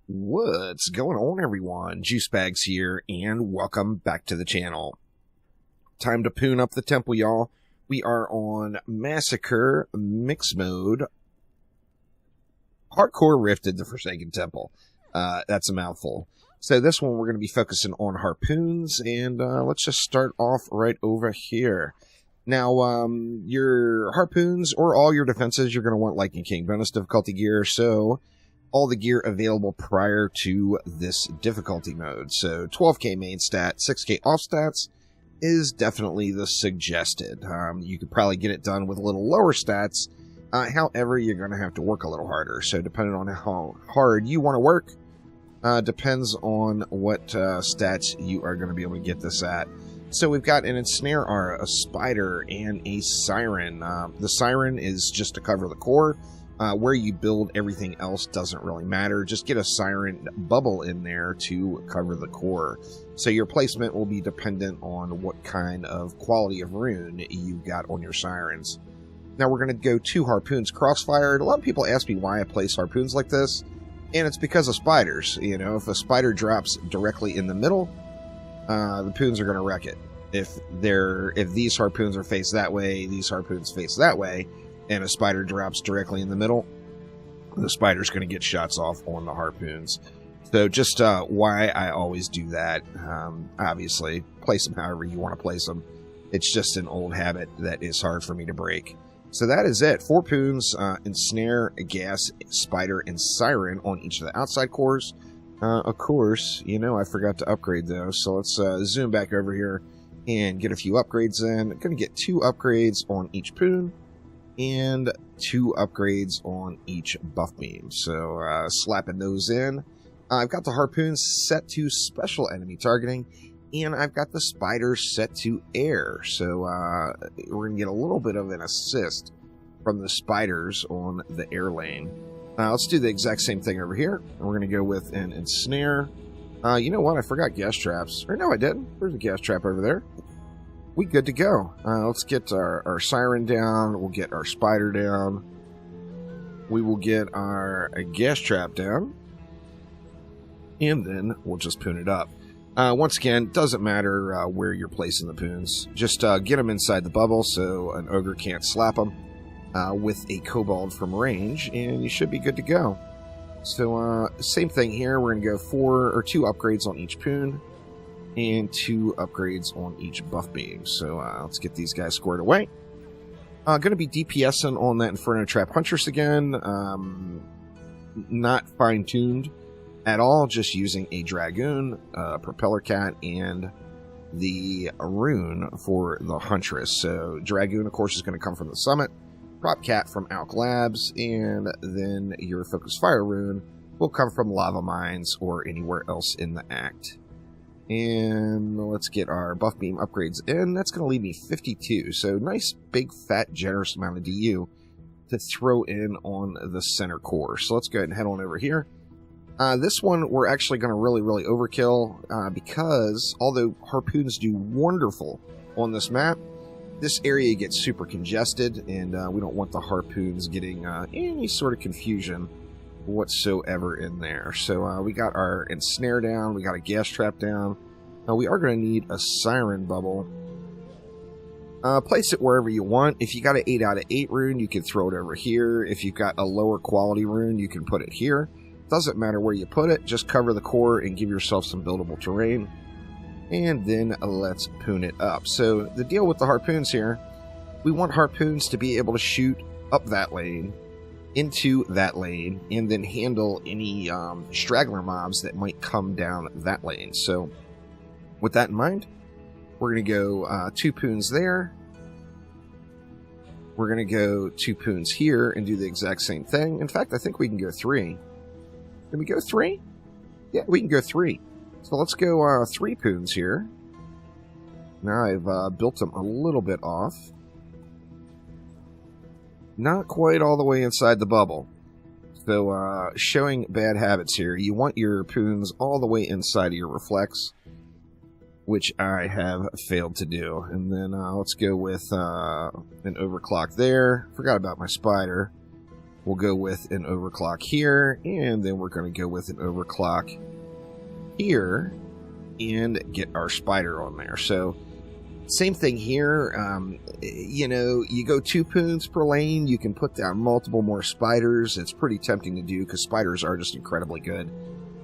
What's going on, everyone? Juicebags here, and welcome back to the channel. Time to poon up the temple, y'all. We are on Massacre Mix Mode. Hardcore Rifted the Forsaken Temple. That's a mouthful. So this one we're going to be focusing on Harpoons, and let's just start off right over here. Now, your Harpoons, or all your defenses, you're going to want Lightning King bonus difficulty gear, so all the gear available prior to this difficulty mode. So 12k main stat, 6k off stats is definitely the suggested. You could probably get it done with a little lower stats. However, you're going to have to work a little harder. So depending on how hard you want to work, depends on what stats you are going to be able to get this at. So we've got an Ensnare Aura, a Spider, and a Siren. The Siren is just to cover the core. Where you build everything else doesn't really matter. Just get a Siren bubble in there to cover the core. So your placement will be dependent on what kind of quality of rune you've got on your Sirens. Now we're going to go to Harpoons Crossfired. A lot of people ask me why I place Harpoons like this, and it's because of spiders. You know, if a spider drops directly in the middle, the Poons are going to wreck it. If these Harpoons are faced that way, these Harpoons face that way, and a spider drops directly in the middle, the spider's going to get shots off on the Harpoons. So just why I always do that. Obviously, place them however you want to place them. It's just an old habit that is hard for me to break. So that is it. 4 Poons, Ensnare, Gas, Spider, and Siren on each of the outside cores. Of course, you know I forgot to upgrade those. So let's zoom back over here and get a few upgrades in. I'm going to get 2 upgrades on each Poon, and 2 upgrades on each buff beam. So slapping those in. I've got the Harpoons set to special enemy targeting, and I've got the Spiders set to air. So we're going to get a little bit of an assist from the Spiders on the air lane. Let's do the exact same thing over here. We're going to go with an Ensnare. You know what? I forgot gas traps. Or no, I didn't. There's a gas trap over there. We good to go. Let's get our Siren down. We'll get our Spider down. We will get our gas trap down. And then we'll just poon it up. Once again, doesn't matter where you're placing the Poons. Just get them inside the bubble so an Ogre can't slap them with a Kobold from range, and you should be good to go. So same thing here. We're going to go 2 upgrades on each Poon, and 2 upgrades on each buff beam. So let's get these guys squared away. Going to be DPSing on that Inferno Trap Huntress again. Not fine-tuned at all, just using a Dragoon, Propeller Cat, and the rune for the Huntress. So Dragoon, of course, is going to come from the summit, Prop Cat from Alk Labs, and then your Focus Fire rune will come from Lava Mines or anywhere else in the Act. And let's get our buff beam upgrades in. That's going to leave me 52. So nice, big, fat, generous amount of DU to throw in on the center core. So let's go ahead and head on over here. This one we're actually going to really overkill because although Harpoons do wonderful on this map, this area gets super congested, and we don't want the Harpoons getting any sort of confusion whatsoever in there. So we got our Ensnare down, we got a gas trap down. We are going to need a Siren bubble. Place it wherever you want. If you got an 8 out of 8 rune, you can throw it over here. If you've got a lower quality rune, you can put it here. Doesn't matter where you put it, just cover the core and give yourself some buildable terrain. And then let's poon it up. So the deal with the Harpoons here, we want Harpoons to be able to shoot up that lane, into that lane, and then handle any straggler mobs that might come down that lane. So with that in mind, we're going to go 2 Poons there. We're going to go 2 Poons here and do the exact same thing. In fact, I think we can go 3. Can we go 3? Yeah, we can go 3. So let's go 3 Poons here. Now I've built them a little bit off. Not quite all the way inside the bubble. So, showing bad habits here. You want your Poons all the way inside of your Reflex, which I have failed to do. And then let's go with an Overclock there. Forgot about my Spider. We'll go with an overclock here, and then we're going to go with an overclock here and get our spider on there. So same thing here. You know, you go 2 poons per lane, you can put down multiple more spiders. It's pretty tempting to do because spiders are just incredibly good.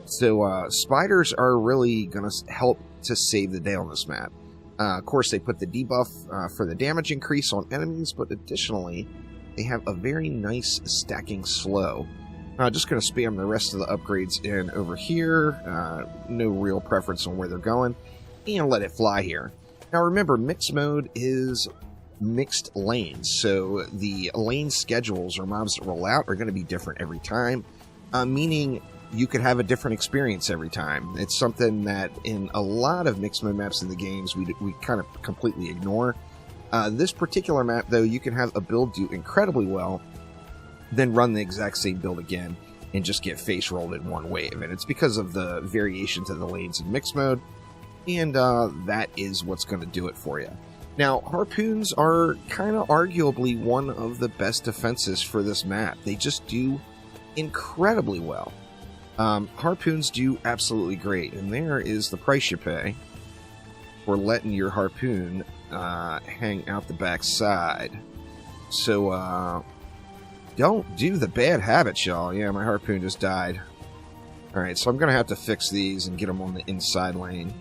So spiders are really going to help to save the day on this map. Of course, they put the debuff for the damage increase on enemies, but additionally, they have a very nice stacking slow. Just going to spam the rest of the upgrades in over here. No real preference on where they're going. And let it fly here. Now remember, mixed mode is mixed lanes. So the lane schedules or mobs that roll out are going to be different every time. Meaning you could have a different experience every time. It's something that in a lot of mixed mode maps in the games we kind of completely ignore. This particular map, though, you can have a build do incredibly well, then run the exact same build again and just get face rolled in one wave. And it's because of the variations of the lanes in mixed mode, and that is what's going to do it for you. Now, Harpoons are kind of arguably one of the best defenses for this map. They just do incredibly well. Harpoons do absolutely great, and there is the price you pay for letting your Harpoon hang out the back side. So, don't do the bad habits, y'all. Yeah, my Harpoon just died. Alright, so I'm going to have to fix these and get them on the inside lane.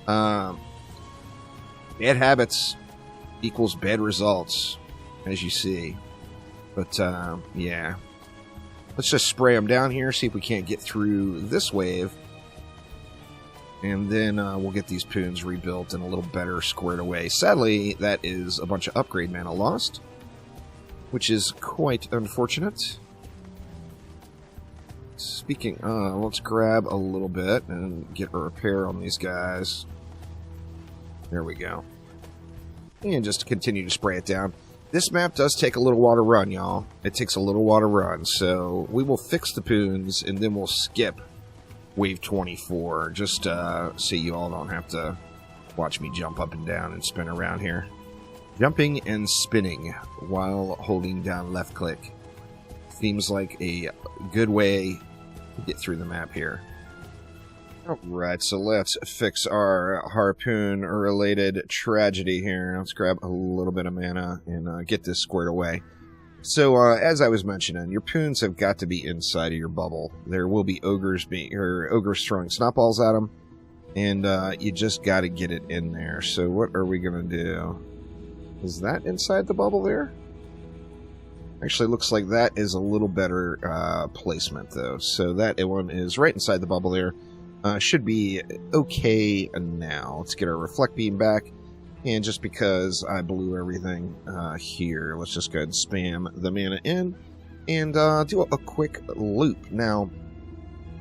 Bad habits equals bad results, as you see. But, yeah. Let's just spray them down here, see if we can't get through this wave. And then we'll get these poons rebuilt and a little better squared away. Sadly, that is a bunch of upgrade mana lost, which is quite unfortunate. Speaking, let's grab a little bit and get a repair on these guys. There we go. And just continue to spray it down. This map does take a little while to run, y'all. It takes a little while to run, so we will fix the poons, and then we'll skip Wave 24, just so you all don't have to watch me jump up and down and spin around here. Jumping and spinning while holding down left click seems like a good way to get through the map here. Alright, so let's fix our Harpoon-related tragedy here. Let's grab a little bit of mana and get this squared away. So, as I was mentioning, your poons have got to be inside of your bubble. There will be ogres throwing snowballs at them, and you just got to get it in there. So what are we going to do? Is that inside the bubble there? Actually, looks like that is a little better placement, though. So that one is right inside the bubble there. Should be okay now. Let's get our reflect beam back. And just because I blew everything here, let's just go ahead and spam the mana in and do a quick loop. Now,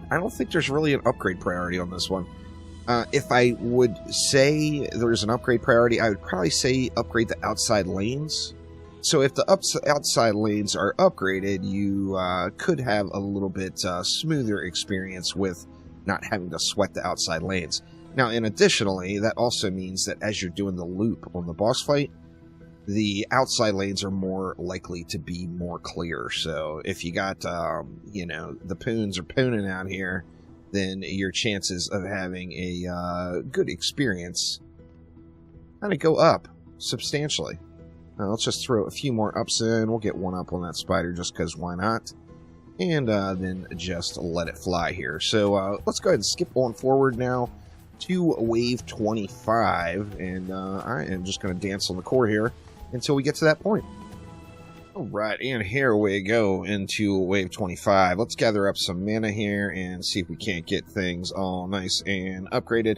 I don't think there's really an upgrade priority on this one. If I would say there's an upgrade priority, I would probably say upgrade the outside lanes. So if the outside lanes are upgraded, you could have a little bit smoother experience with not having to sweat the outside lanes. Now, and additionally, that also means that as you're doing the loop on the boss fight, the outside lanes are more likely to be more clear. So if you got, you know, the poons are pooning out here, then your chances of having a good experience kind of go up substantially. Now, let's just throw a few more ups in. We'll get one up on that spider just because why not? And then just let it fly here. So let's go ahead and skip on forward now to Wave 25. And I am just going to dance on the core here until we get to that point. Alright, and here we go into Wave 25. Let's gather up some mana here and see if we can't get things all nice and upgraded.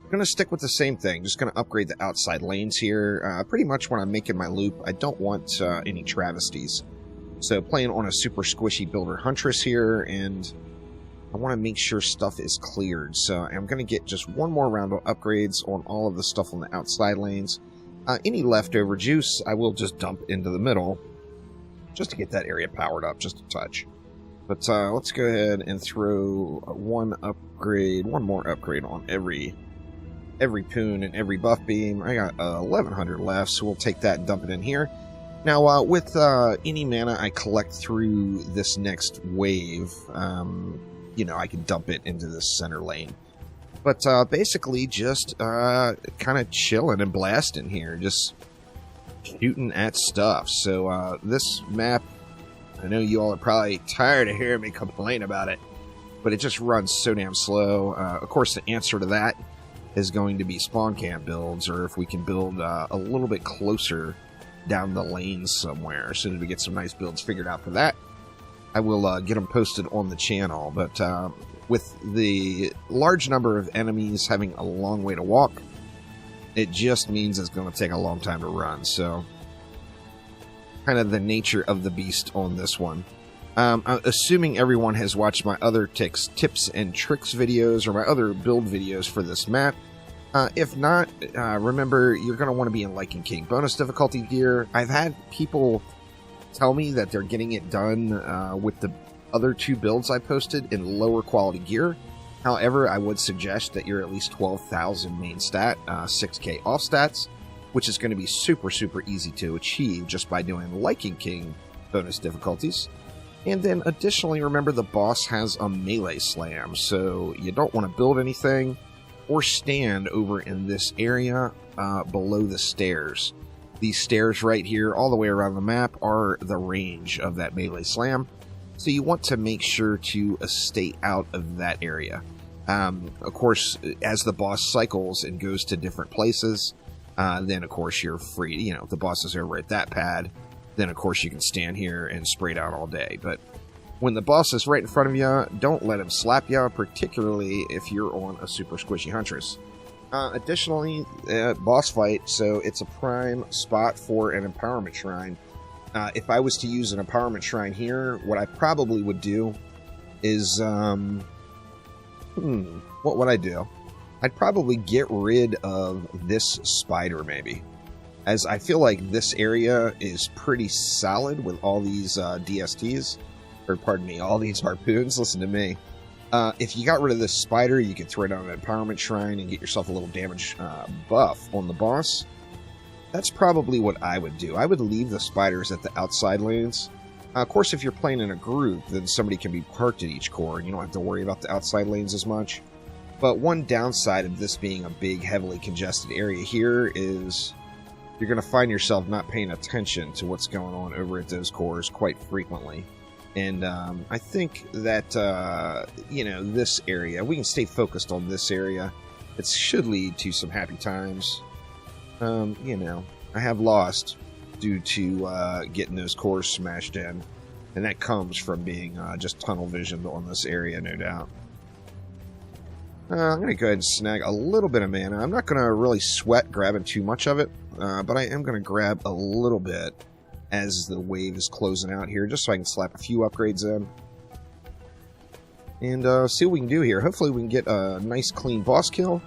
I'm going to stick with the same thing. Just going to upgrade the outside lanes here. Pretty much when I'm making my loop, I don't want any travesties. So playing on a super squishy Builder Huntress here, and I want to make sure stuff is cleared. So I'm going to get just one more round of upgrades on all of the stuff on the outside lanes. Any leftover juice, I will just dump into the middle, just to get that area powered up just a touch. But let's go ahead and throw one more upgrade on every poon and every buff beam. I got 1100 left, so we'll take that and dump it in here. Now, with any mana I collect through this next wave, you know, I can dump it into this center lane. But basically just kind of chilling and blasting here, just shooting at stuff. So this map, I know you all are probably tired of hearing me complain about it, but it just runs so damn slow. Of course, the answer to that is going to be spawn camp builds, or if we can build a little bit closer down the lanes somewhere. As soon as we get some nice builds figured out for that, I will get them posted on the channel. But with the large number of enemies having a long way to walk, it just means it's going to take a long time to run. So, kind of the nature of the beast on this one. I'm assuming everyone has watched my other tips and tricks videos, or my other build videos for this map. If not, remember, you're going to want to be in Lycan King bonus difficulty gear. I've had people tell me that they're getting it done with the other two builds I posted in lower quality gear. However, I would suggest that you're at least 12,000 main stat, 6k off stats, which is going to be super, super easy to achieve just by doing Lycan King bonus difficulties. And then additionally, remember the boss has a melee slam, so you don't want to build anything or stand over in this area below the stairs. These stairs right here, all the way around the map, are the range of that melee slam. So you want to make sure to stay out of that area. Of course, as the boss cycles and goes to different places, then of course you're free. You know, if the boss is over at that pad, then of course you can stand here and spray down all day. But when the boss is right in front of you, don't let him slap you, particularly if you're on a super squishy huntress. Additionally, boss fight, so it's a prime spot for an empowerment shrine. If I was to use an empowerment shrine here, what I probably would do is, what would I do? I'd probably get rid of this spider, maybe. As I feel like this area is pretty solid with all these DSTs. Or pardon me, all these harpoons. Listen to me. If you got rid of this spider, you could throw down an empowerment shrine and get yourself a little damage buff on the boss. That's probably what I would do. I would leave the spiders at the outside lanes. Of course, if you're playing in a group, then somebody can be parked at each core, and you don't have to worry about the outside lanes as much. But one downside of this being a big, heavily congested area here is you're going to find yourself not paying attention to what's going on over at those cores quite frequently. And I think that, you know, this area, we can stay focused on this area. It should lead to some happy times. You know, I have lost due to getting those cores smashed in. And that comes from being just tunnel visioned on this area, no doubt. I'm going to go ahead and snag a little bit of mana. I'm not going to really sweat grabbing too much of it, but I am going to grab a little bit as the wave is closing out here, just so I can slap a few upgrades in. And see what we can do here. Hopefully we can get a nice clean boss kill.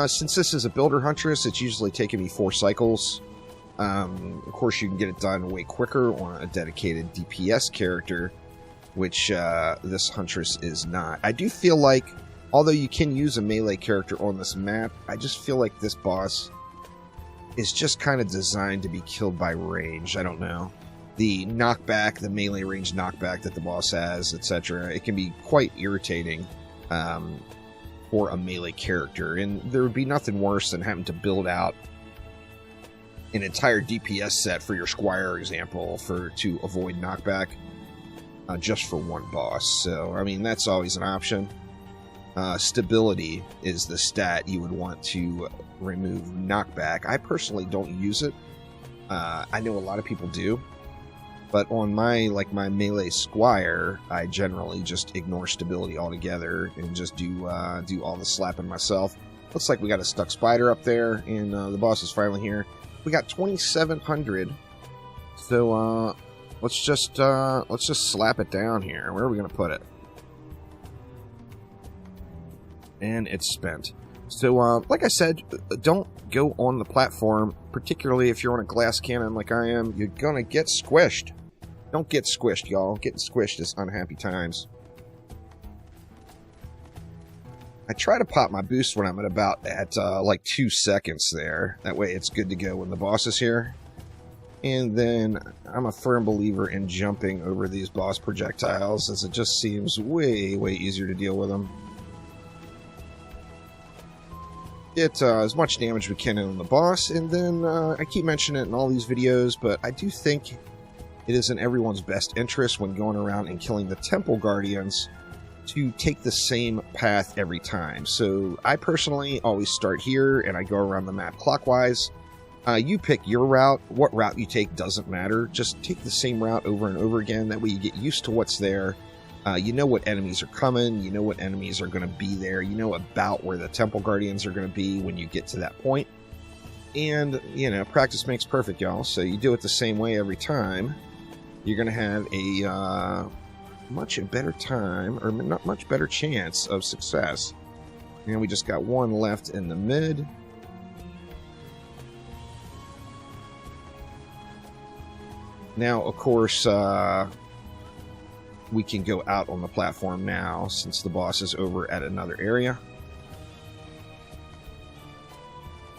Since this is a builder huntress, it's usually taking me 4 cycles. Of course you can get it done way quicker on a dedicated DPS character, which this huntress is not. I do feel like, although you can use a melee character on this map, I just feel like this boss is just kind of designed to be killed by range. I don't know. The knockback, the melee range knockback that the boss has, etc., it can be quite irritating for a melee character. And there would be nothing worse than having to build out an entire DPS set for your Squire example to avoid knockback just for one boss. So, I mean, that's always an option. Stability is the stat you would want to remove knockback. I personally don't use it. I know a lot of people do, but on my melee Squire, I generally just ignore stability altogether and just do all the slapping myself. Looks like we got a stuck spider up there, and the boss is finally here. We got 2,700, so let's just slap it down here. Where are we gonna put it? And it's spent. So, like I said, don't go on the platform, particularly if you're on a glass cannon like I am. You're gonna get squished. Don't get squished, y'all. Getting squished is unhappy times. I try to pop my boost when I'm at about like 2 seconds there. That way it's good to go when the boss is here. And then I'm a firm believer in jumping over these boss projectiles, as it just seems way, way easier to deal with them. Get as much damage we can on the boss, and then I keep mentioning it in all these videos, but I do think it is in everyone's best interest when going around and killing the temple guardians to take the same path every time. So I personally always start here and I go around the map clockwise. You pick your route. What route you take doesn't matter. Just take the same route over and over again. That way you get used to what's there. You know what enemies are coming. You know what enemies are going to be there. You know about where the temple guardians are going to be when you get to that point. And, you know, practice makes perfect, y'all. So you do it the same way every time. You're going to have a much better time, or not much better chance of success. And we just got one left in the mid. Now, of course, we can go out on the platform now, since the boss is over at another area.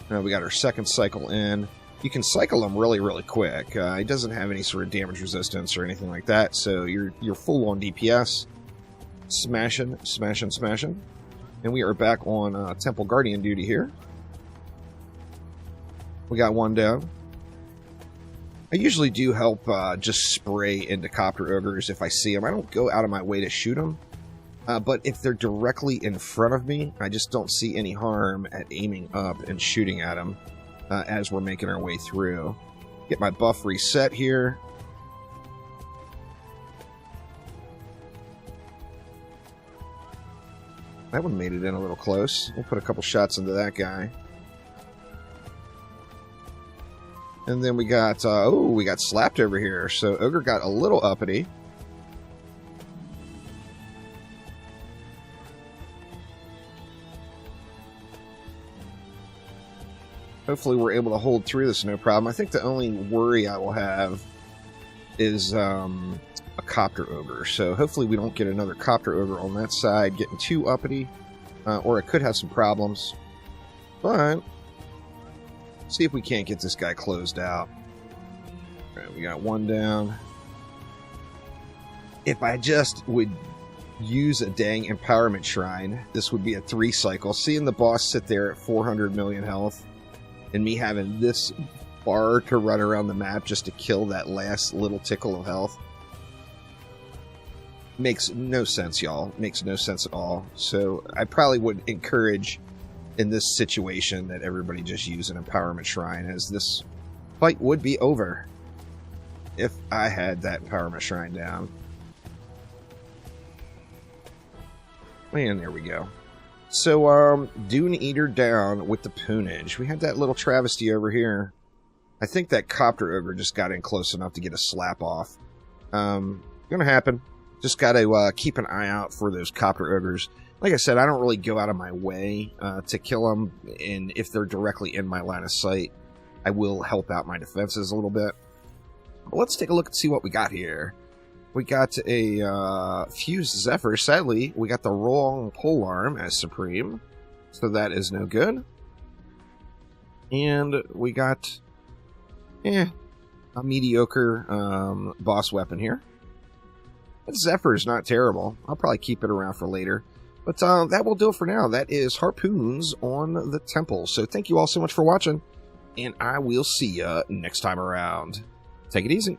Now we got our second cycle in. You can cycle him really, really quick. He doesn't have any sort of damage resistance or anything like that, so you're full on DPS. Smashing, smashing, smashing. And we are back on Temple Guardian duty here. We got one down. I usually do help just spray into copter ogres if I see them. I don't go out of my way to shoot them. But if they're directly in front of me, I just don't see any harm at aiming up and shooting at them as we're making our way through. Get my buff reset here. That one made it in a little close. We'll put a couple shots into that guy. And then we got, oh, we got slapped over here. So Ogre got a little uppity. Hopefully we're able to hold through this no problem. I think the only worry I will have is a Copter Ogre. So hopefully we don't get another Copter Ogre on that side getting too uppity. Or it could have some problems. But see if we can't get this guy closed out. Alright, we got one down. If I just would use a dang empowerment shrine, this would be a 3 cycle. Seeing the boss sit there at 400 million health, and me having this far to run around the map just to kill that last little tickle of health, makes no sense, y'all. Makes no sense at all. So I probably would encourage in this situation that everybody just use an empowerment shrine, as this fight would be over if I had that empowerment shrine down. And there we go. So Dune Eater down with the Poonage. We had that little travesty over here. I think that Copter Ogre just got in close enough to get a slap off. Gonna happen. Just gotta keep an eye out for those Copter Ogres. Like I said, I don't really go out of my way to kill them, and if they're directly in my line of sight, I will help out my defenses a little bit. But let's take a look and see what we got here. We got a Fused Zephyr. Sadly, we got the wrong polearm as Supreme, so that is no good. And we got a mediocre boss weapon here. That Zephyr is not terrible. I'll probably keep it around for later. But that will do it for now. That is Harpoons on the Temple. So thank you all so much for watching, and I will see you next time around. Take it easy.